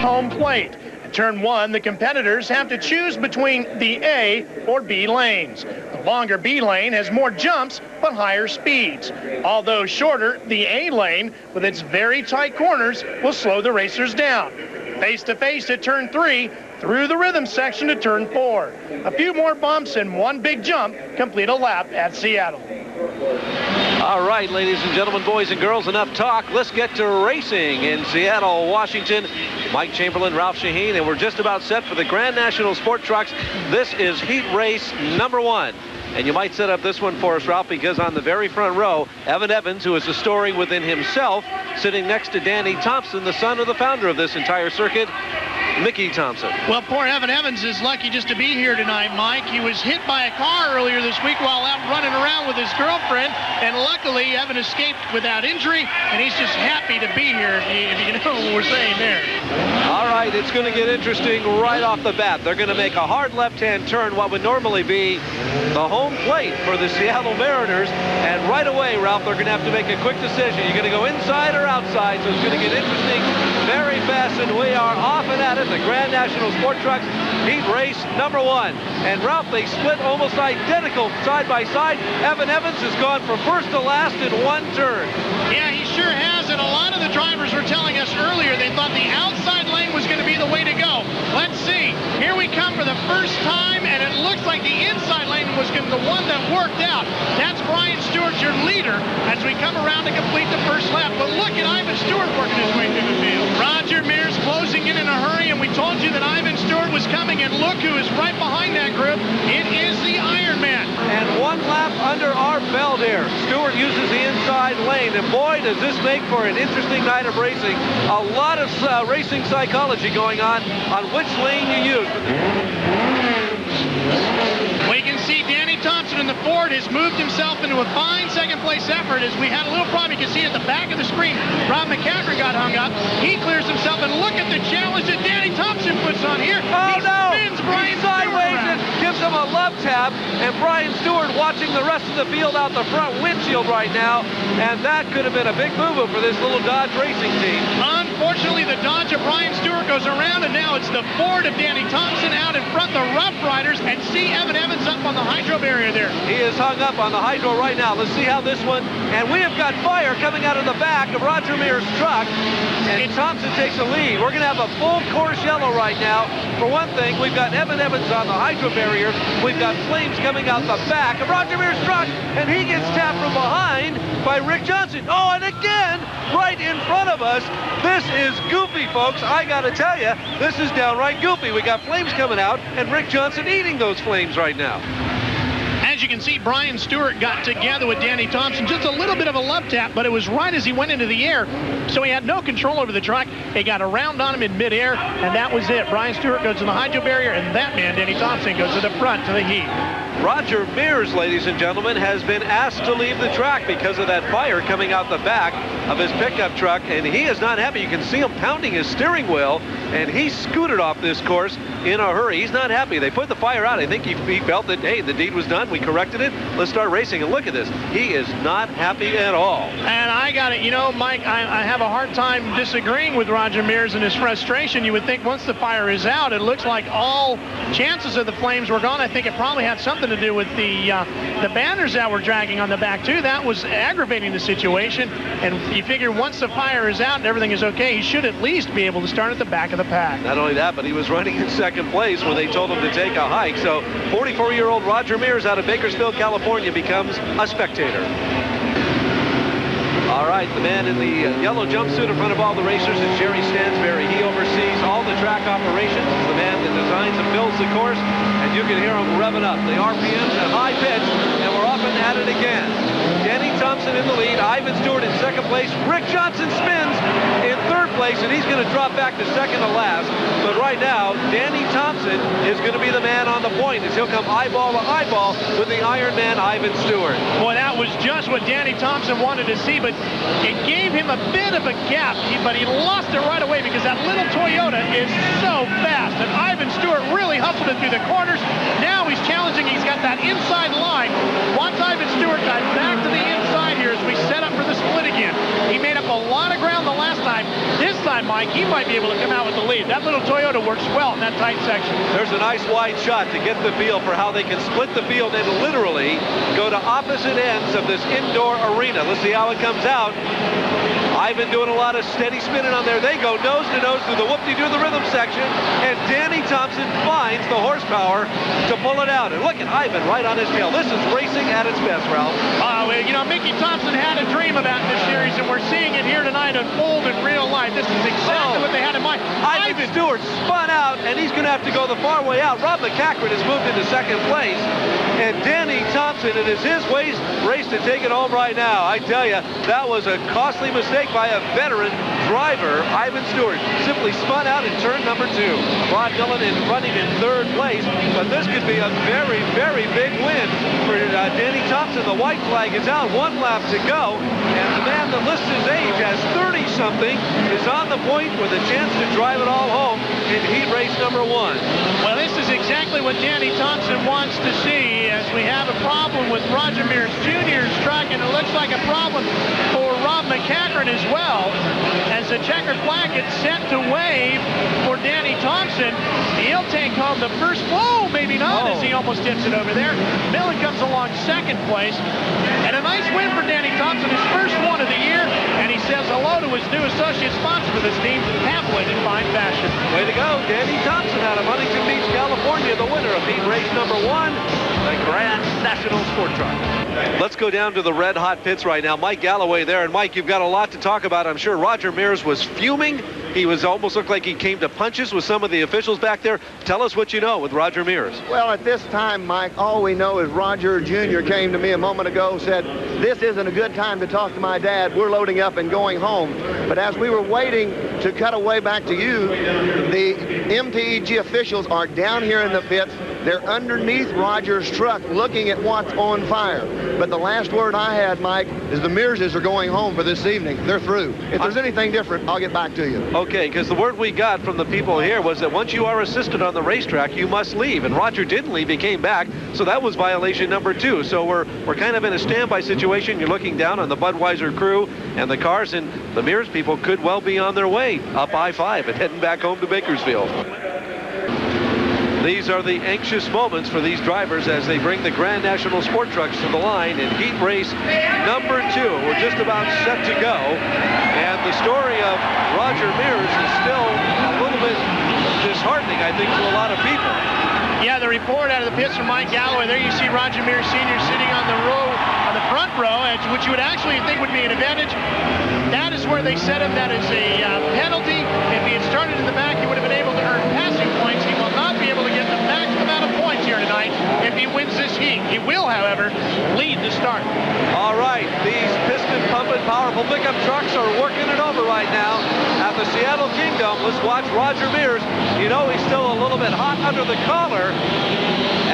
home plate. At turn 1, the competitors have to choose between the A or B lanes. The longer B lane has more jumps but higher speeds. Although shorter, the A lane, with its very tight corners, will slow the racers down. Face-to-face at turn 3, through the rhythm section to turn 4. A few more bumps and one big jump complete a lap at Seattle. All right, ladies and gentlemen, boys and girls, enough talk. Let's get to racing in Seattle, Washington. Mike Chamberlain, Ralph Shaheen, and we're just about set for the Grand National Sport Trucks. This is heat race number 1. And you might set up this one for us, Ralph, because on the very front row, Evan Evans, who is a story within himself, sitting next to Danny Thompson, the son of the founder of this entire circuit, Mickey Thompson. Well, poor Evan Evans is lucky just to be here tonight, Mike. He was hit by a car earlier this week while out running around with his girlfriend, and luckily Evan escaped without injury, and he's just happy to be here, if you know what we're saying there. All right, it's going to get interesting right off the bat. They're going to make a hard left-hand turn, what would normally be the home plate for the Seattle Mariners, and right away, Ralph, they're going to have to make a quick decision. You're going to go inside or outside, so it's going to get interesting very fast, and we are off and at it. The Grand National Sport Trucks heat race number 1. And Ralph, they split almost identical side by side. Evan Evans has gone from first to last in one turn. Yeah, he sure has, and a lot of the drivers were telling us earlier they thought the outside lane was going to be the way to go. Let's see. Here we come for the first time, and it looks like the inside lane was the one that worked out. That's Brian Stewart, your leader, as we come around to complete the first lap. But look at Ivan Stewart working his way through the field. Roger Mears closing in a hurry, and we told you that Ivan Stewart was coming, and look who is right behind that group. It is the Ironman. And one lap under our belt here. Stewart uses the inside lane, and boy, does this make for an interesting night of racing. A lot of racing psychology going on which lane you use. We can see Danny Thompson in the Ford has moved himself into a fine second-place effort. As we had a little problem, you can see at the back of the screen, macCachren got hung up. He clears himself, and look at the challenge that Danny Thompson puts on here. Oh, no! Spins Brian sideways Stewart and gives him a love tap, and Brian Stewart watching the rest of the field out the front windshield right now, and that could have been a big boo-boo for this little Dodge racing team. Unfortunately, the Dodge of Brian Stewart goes around, and now it's the Ford of Danny Thompson out in front, the Rough Riders, and see Evan Evans up on the hydro barrier there. He is hung up on the hydro right now. Let's see how this one, and we have got fire coming out of the back of Roger Mears' truck, and Thompson takes the lead. We're going to have a full course yellow right now. For one thing, we've got Evan Evans on the hydro barrier. We've got flames coming out the back of Roger Mears' truck, and he gets tapped from behind by Rick Johnson. Oh, and again, right in front of us. This is goofy, folks. I got to tell you, this is downright goofy. We got flames coming out, and Rick Johnson eating those flames right now. As you can see, Brian Stewart got together with Danny Thompson. Just a little bit of a love tap, but it was right as he went into the air. So he had no control over the truck. They got around on him in midair, and that was it. Brian Stewart goes to the hydro barrier, and that man, Danny Thompson, goes to the front to the heat. Roger Mears, ladies and gentlemen, has been asked to leave the track because of that fire coming out the back of his pickup truck, and he is not happy. You can see him pounding his steering wheel, and he scooted off this course in a hurry. He's not happy. They put the fire out. I think he felt that, hey, the deed was done. We corrected it. Let's start racing. And look at this. He is not happy at all. And I got it. You know, Mike, I have a hard time disagreeing with Roger Mears and his frustration. You would think once the fire is out, it looks like all chances of the flames were gone. I think it probably had something to do with the banners that were dragging on the back, too. That was aggravating the situation. And you figure once the fire is out and everything is okay, he should at least be able to start at the back of the pack. Not only that, but he was running in second place when they told him to take a hike. So 44-year-old Roger Mears out of Bakersfield, California becomes a spectator. All right, the man in the yellow jumpsuit in front of all the racers is Jerry Stansberry. He oversees all the track operations. He's the man that designs and builds the course, and you can hear him revving up. The RPMs at high pitch, and we're off and at it again. Danny Thompson in the lead, Ivan Stewart in second place. Rick Johnson spins in third place, and he's going to drop back to second to last. But right now, Danny Thompson is going to be the man on the point as he'll come eyeball to eyeball with the Ironman Ivan Stewart. Boy, that was just what Danny Thompson wanted to see, but it gave him a bit of a gap, but he lost it right away because that little Toyota is so fast. And Ivan Stewart really hustled it through the corners. Now he's challenging. He's got that inside line. Once Ivan Stewart got back to the inside here as we set up for the split again. He made up a lot of ground the last time. This time, Mike, he might be able to come out with the lead. That little Toyota works well in that tight section. There's a nice wide shot to get the feel for how they can split the field and literally go to opposite ends of this indoor arena. Let's see how it comes out. Ivan doing a lot of steady spinning on there. They go nose to nose through the whoop-de-doo the rhythm section, and Danny Thompson finds the horsepower to pull it out. And look at Ivan right on his tail. This is racing at its best, Ralph. You know, Mickey Thompson had a dream about this series, and we're seeing it here tonight unfold in real life. This is exactly what they had in mind. Ivan Stewart spun out, and he's going to have to go the far way out. Rob macCachren has moved into second place, and Danny Thompson, it is his race to take it home right now. I tell you, that was a costly mistake by a veteran driver. Ivan Stewart simply spun out in turn number 2. Rod Millen running in third place, but this could be a very, very big win for Danny Thompson. The white flag is out, 1 lap to go, and the man that lists his age as 30-something is on the point with a chance to drive it all home in heat race number 1. Well, this is exactly what Danny Thompson wants to see, as we have a problem with Roger Mears Jr.'s truck, and it looks like a problem for Rob macCachren as well, as the checkered flag gets set to wave for Danny Thompson. He'll take home the first, whoa, maybe not, as he almost tips it over there. Millen comes along second place, and a nice win for Danny Thompson, his first one of the year, and he says hello to his new associate sponsor for this team, Hamlin, in fine fashion. Way to go, Danny Thompson out of Huntington Beach, California, the winner of heat race number 1, the Grand National Sport Truck. Let's go down to the red-hot pits right now. Mike Galloway there, and Mike, you've got a lot to talk about. I'm sure Roger Mears was fuming. He was almost looked like he came to punches with some of the officials back there. Tell us what you know with Roger Mears. Well, at this time, Mike, all we know is Roger Jr. came to me a moment ago, said, this isn't a good time to talk to my dad. We're loading up and going home. But as we were waiting to cut away back to you, the MTEG officials are down here in the pits. They're underneath Roger's truck looking at what's on fire. But the last word I had, Mike, is the Mearses are going home for this evening. They're through. If there's anything different, I'll get back to you. Okay, because the word we got from the people here was that once you are assisted on the racetrack, you must leave. And Roger didn't leave. He came back. So that was violation number 2. So we're kind of in a standby situation. You're looking down on the Budweiser crew and the cars, and the Mears people could well be on their way up I-5 and heading back home to Bakersfield. These are the anxious moments for these drivers as they bring the Grand National Sport Trucks to the line in heat race number 2. We're just about set to go, and the story of Roger Mears is still a little bit disheartening, I think, to a lot of people. Yeah, the report out of the pits from Mike Galloway. There you see Roger Mears Sr. sitting on the front row, which you would actually think would be an advantage. That is where they set him. That is a penalty. If he had started in the back, he would have been able to earn passing points. He will not be able to get the max amount of points here tonight if he wins this heat. He will, however, lead the start. All right, these piston-pumping, powerful pickup trucks are working it over right now at the Seattle Kingdom. Let's watch Roger Mears. You know he's still a little bit hot under the collar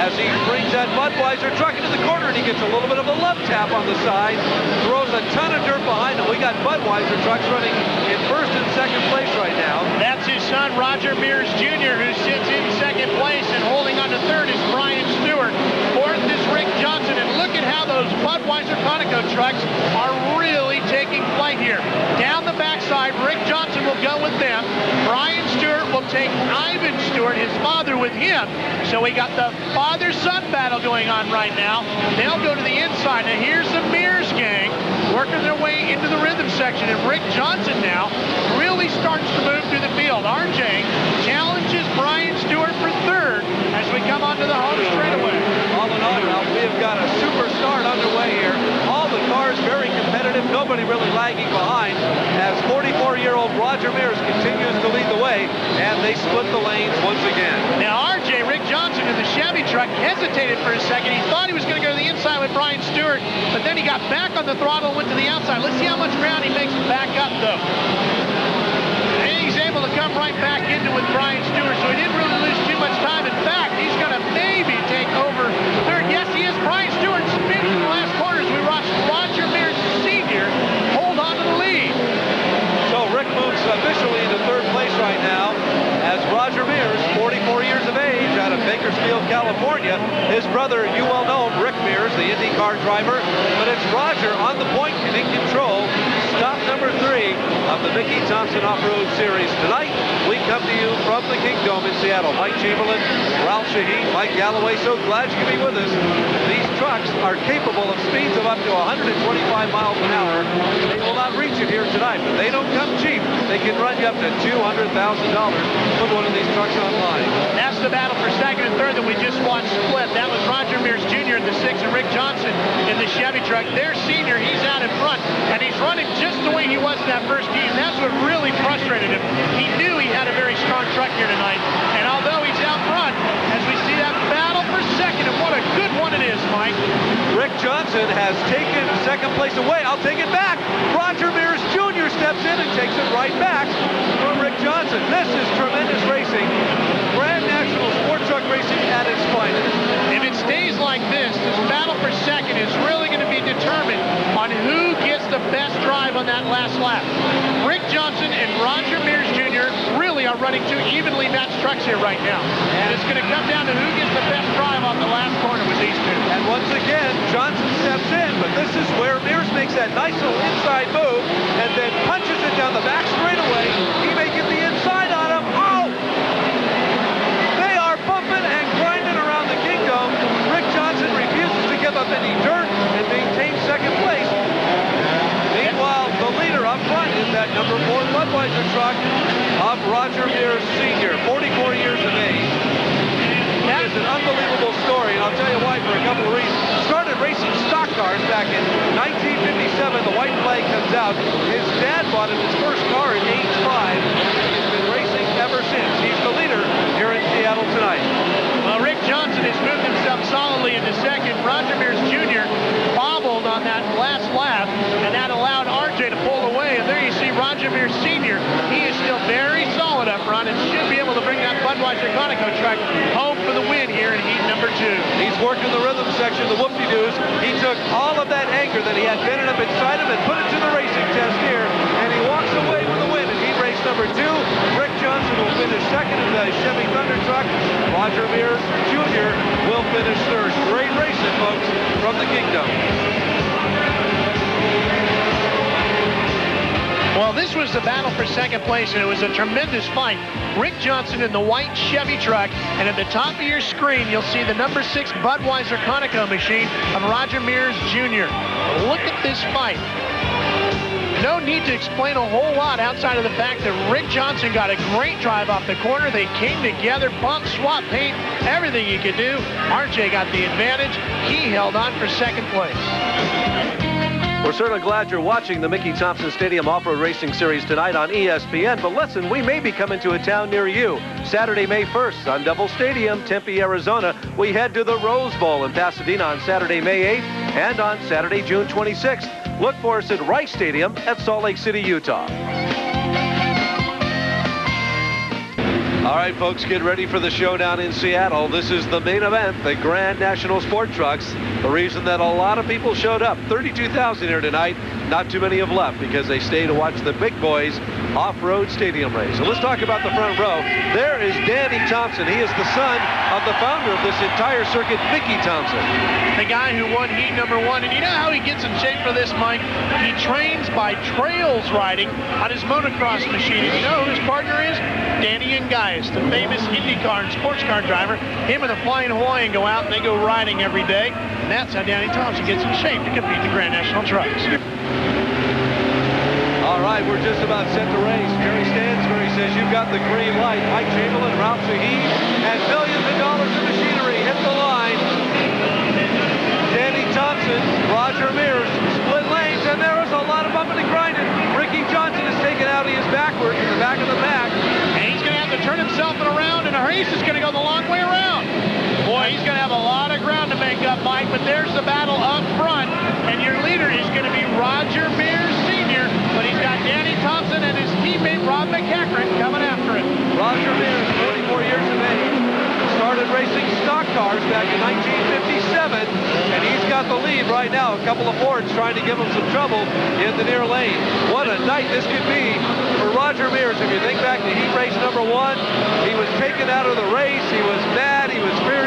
as he brings that Budweiser truck into the corner, and he gets a little bit of a love tap on the side, throws a ton of dirt behind him. We got Budweiser trucks running in first and second place right now. That's his son, Roger Mears Jr., who sits in second place, and holding on to third is Brian Stewart. Fourth is Rick Johnson, and look at how those Budweiser Conoco trucks are really taking flight here. Down the backside, Rick Johnson will go with them. Brian Stewart will take Ivan Stewart, his father, with him. So we got the father-son battle going on right now. They'll go to the inside. Now here's the Mears gang working their way into the rhythm section, and Rick Johnson now really starts to move through the field. RJ challenges Brian Stewart for third as we come onto the home straightaway. All in all, Ralph, we have got a super start underway here. All the cars very competitive, nobody really lagging behind as 44-year-old Roger Mears continues to lead the way, and they split the lanes once again. Now RJ, Rick Johnson in the Chevy truck, hesitated for a second. He thought he was going to go to the inside with Brian Stewart, but then he got back on the throttle and went to the outside. Let's see how much ground he makes it back up, though. And he's able to come right back into with Brian Stewart, so he didn't really lose too much time. In fact, he's going to maybe take over third. Yes, he is. Brian Stewart spinning in the last corners. We watched Roger Mears Sr. hold on to the lead. So Rick moves officially into third place right now as Roger Mears, 44 years of age, out of Big Bakersfield, California. His brother, you well know him, Rick Mears, the IndyCar driver. But it's Rodger on the point and in control. Stop number 3 of the Mickey Thompson Off-Road Series. Tonight, we come to you from the Kingdome in Seattle. Mike Chamberlain, Ralph Shaheen, Mike Galloway, so glad you could be with us. These trucks are capable of speeds of up to 125 miles an hour. They will not reach it here tonight, but they don't come cheap. They can run you up to $200,000. Put one of these trucks online. That's the battle for second and third that we just watched split. That was Roger Mears Jr. in the 6 and Rick Johnson in the Chevy truck. Their senior, he's out in front, and he's running just the way he was in that first heat, and that's what really frustrated him. He knew he had a very strong truck here tonight, and although he's out front, as we see that battle for second, and what a good one it is, Mike. Rick Johnson has taken second place away. I'll take it back. Roger Mears Jr. steps in and takes it right back from Rick Johnson. This is tremendous racing. Grand National Sport Truck Racing at its finest. If it stays like this battle for second is really going to be determined on who gets the best drive on that last lap. Rick Johnson and Roger Mears Jr. really are running two evenly matched trucks here right now. And it's going to come down to who gets the best drive off the last corner with these two. And once again, Johnson steps in, but this is where Mears makes that nice little inside move and then punches it down the back straightaway. He may get the inside on him. Oh! They are bumping and grinding around the Kingdome. Rick Johnson refuses to give up any dirt and maintains second place. Meanwhile, the leader up front is that number 4 Budweiser truck of Roger Mears Sr., 44 years of age. That is an unbelievable story, and I'll tell you why for a couple of reasons. Started racing stock cars back in 1957. The white flag comes out. His dad bought him his first car at age 5. He's been racing ever since. He's the leader here in Seattle tonight. Well, Rick Johnson has moved himself solidly into second. Roger Mears Jr. bobbled on that last lap, and that allowed RJ to pull away. And there you see Roger Mears Sr. He is still very solid up front and should be able to bring that Budweiser Conoco truck home for the win here in heat number 2. He's working the rhythm section, the whoop-de-doos. He took all of that anger that he had vented up inside him and put it to the racing test here, and he walks away with the win in heat race number 2. Rick Johnson will finish second in the Chevy Thunder truck. Roger Mears Jr. will finish third. Great racing, folks, from the Kingdome. Well, this was the battle for second place, and it was a tremendous fight. Rick Johnson in the white Chevy truck, and at the top of your screen, you'll see the number 6 Budweiser Conoco machine of Roger Mears Jr. Look at this fight. No need to explain a whole lot outside of the fact that Rick Johnson got a great drive off the corner. They came together, bump, swap, paint, everything he could do. RJ got the advantage. He held on for second place. We're certainly glad you're watching the Mickey Thompson Stadium Off-Road Racing Series tonight on ESPN. But listen, we may be coming to a town near you. Saturday, May 1st, on Double Stadium, Tempe, Arizona. We head to the Rose Bowl in Pasadena on Saturday, May 8th, and on Saturday, June 26th. Look for us at Rice Stadium at Salt Lake City, Utah. All right, folks, get ready for the showdown in Seattle. This is the main event, the Grand National Sport Trucks. The reason that a lot of people showed up, 32,000 here tonight. Not too many have left because they stay to watch the big boys off-road stadium race. So let's talk about the front row. There is Danny Thompson. He is the son of the founder of this entire circuit, Mickey Thompson. The guy who won heat number 1. And you know how he gets in shape for this, Mike? He trains by trails riding on his motocross machine. And you know who his partner is? Danny and Gaius, the famous IndyCar and sports car driver. Him and the Flying Hawaiian go out and they go riding every day. And that's how Danny Thompson gets in shape to compete in the Grand National Trucks. All right, we're just about set to race. Jerry Stansbury says you've got the green light. Mike Chamberlain, Ralph Shaheen, and millions of dollars of machinery hit the line. Danny Thompson, Roger Mears, split lanes, and there was a lot of bumping and grinding. Ricky Johnson is taken out. He is backwards in the back of the pack. And he's going to have to turn himself around, and the race is going to go the long way around. Boy, he's going to have a lot of ground to make up, Mike, but there's the battle up front, and your leader is going to be Roger Mears Sr., but he's got Danny Thompson and his teammate Rob McCachren coming after it. Roger Mears, 44 years of age, started racing stock cars back in 1957, and he's got the lead right now. A couple of Fords trying to give him some trouble in the near lane. What a night this could be for Roger Mears. If you think back to heat race number 1, he was taken out of the race. He was mad. He was furious.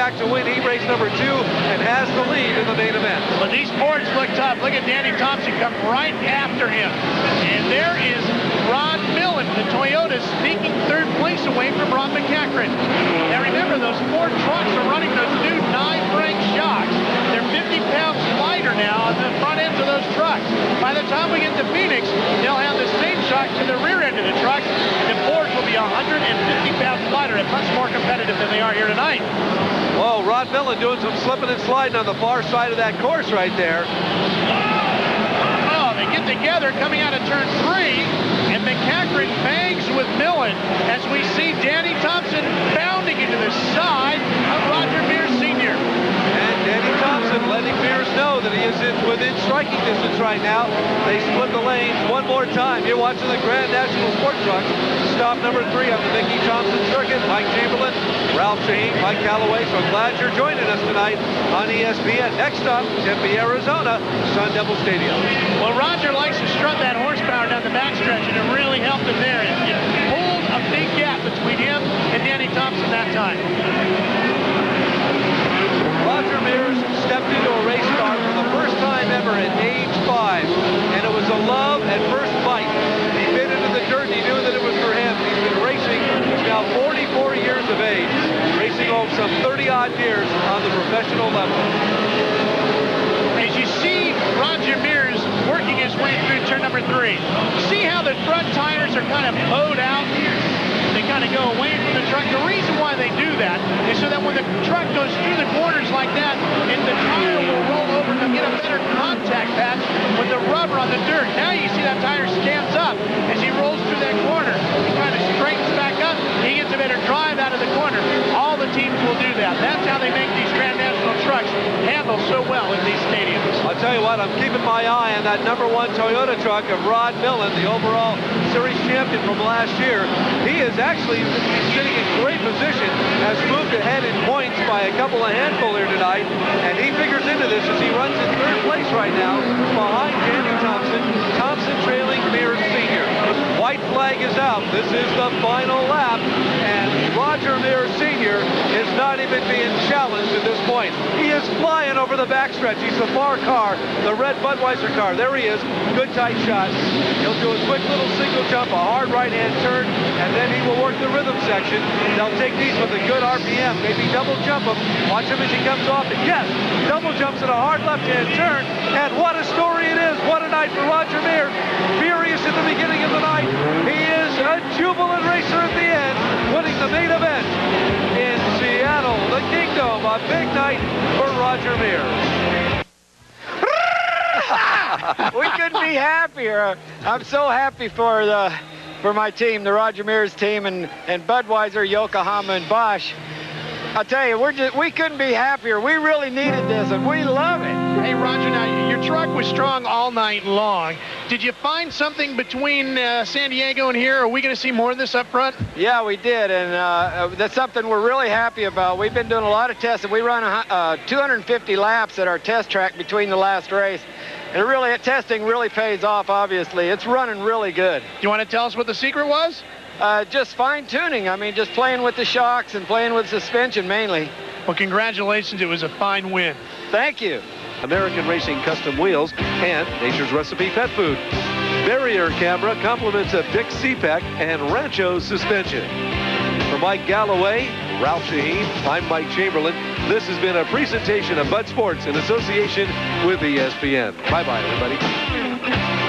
back to win heat race number 2 and has the lead in the main event. But these Fords look tough. Look at Danny Thompson come right after him. And there is Rod Millen, the Toyota, sneaking third place away from Ron macCachren. Now remember, those Ford trucks are running those new 9-brake shocks. They're 50 pounds lighter now on the front ends of those trucks. By the time we get to Phoenix, they'll have the same shocks to the rear end of the trucks, and the Fords will be 150 pounds lighter and much more competitive than they are here tonight. Whoa, Rod Millen doing some slipping and sliding on the far side of that course right there. Oh, they get together coming out of turn 3, and macCachren bangs with Millen as we see Danny Thompson bounding into the side of Roger Mears Sr. And Danny Thompson letting Mears know that he is within striking distance right now. They split the lanes one more time. You're watching the Grand National Sport Trucks. Stop number 3 on the Mickey Thompson circuit. Mike Chamberlain, Ralph Shaheen, Mike Calloway. So glad you're joining us tonight on ESPN. Next up, Tempe, Arizona, Sun Devil Stadium. Well, Roger likes to strut that horsepower down the backstretch, and it really helped him there. It pulled a big gap between him and Danny Thompson that time. Roger Mears stepped into a race car for the first time ever at age 5, and it was a love at first bite. He bit into the dirt, and he knew that it was for him. He's been racing. He's now 44 years of age, racing over some 30-odd years on the professional level. As you see Roger Mears working his way through turn number 3, see how the front tires are kind of bowed out? They kind of go away from the truck. The reason why they do that is so that when the truck goes through the corners like that, and the tire will roll over to get a better contact patch with the rubber on the dirt. Now you see that tire stands up as he rolls through that corner. He kind of straightens back up. He gets a better drive out of the corner. All the teams will do that. That's how they make these Grand National trucks handle so well in these stadiums. I'll tell you what, I'm keeping my eye on that number 1 Toyota truck of Rod Millen, the overall series champion from last year. He is actually sitting in great position, has moved ahead in points by a handful here tonight, and he figures into this as he runs in 3rd place right now behind Danny Thompson. Thompson trailing Mears Sr. White flag is out. This is the final lap, and Roger Mears Sr. is not even being challenged at this point. He is flying over the backstretch. He's the far car, the red Budweiser car. There he is. Good tight shot. He'll do a quick little single jump, a hard right-hand turn, and then he will work the rhythm section. They'll take these with a good RPM, maybe double jump him. Watch him as he comes off it. Yes, double jumps in a hard left-hand turn, and what a story it is. What a night for Roger Mears. Furious at the beginning of the night. He is a jubilant racer at the end, winning the main event in Seattle, the Kingdom. A big night for Roger Mears. We couldn't be happier. I'm so happy for my team, the Roger Mears team, and Budweiser, Yokohama, and Bosch. I'll tell you, we couldn't be happier. We really needed this, and we love it. Hey, Roger, now, your truck was strong all night long. Did you find something between San Diego and here? Are we going to see more of this up front? Yeah, we did, and that's something we're really happy about. We've been doing a lot of tests, and we run 250 laps at our test track between the last race. And testing really pays off, obviously. It's running really good. Do you want to tell us what the secret was? Just fine-tuning. I mean, just playing with the shocks and playing with suspension, mainly. Well, congratulations. It was a fine win. Thank you. American Racing Custom Wheels and Nature's Recipe Pet Food. Barrier camera, compliments of Dick CPAC and Rancho suspension. For Mike Galloway, Ralph Shaheen, I'm Mike Chamberlain. This has been a presentation of Bud Sports in association with ESPN. Bye-bye, everybody.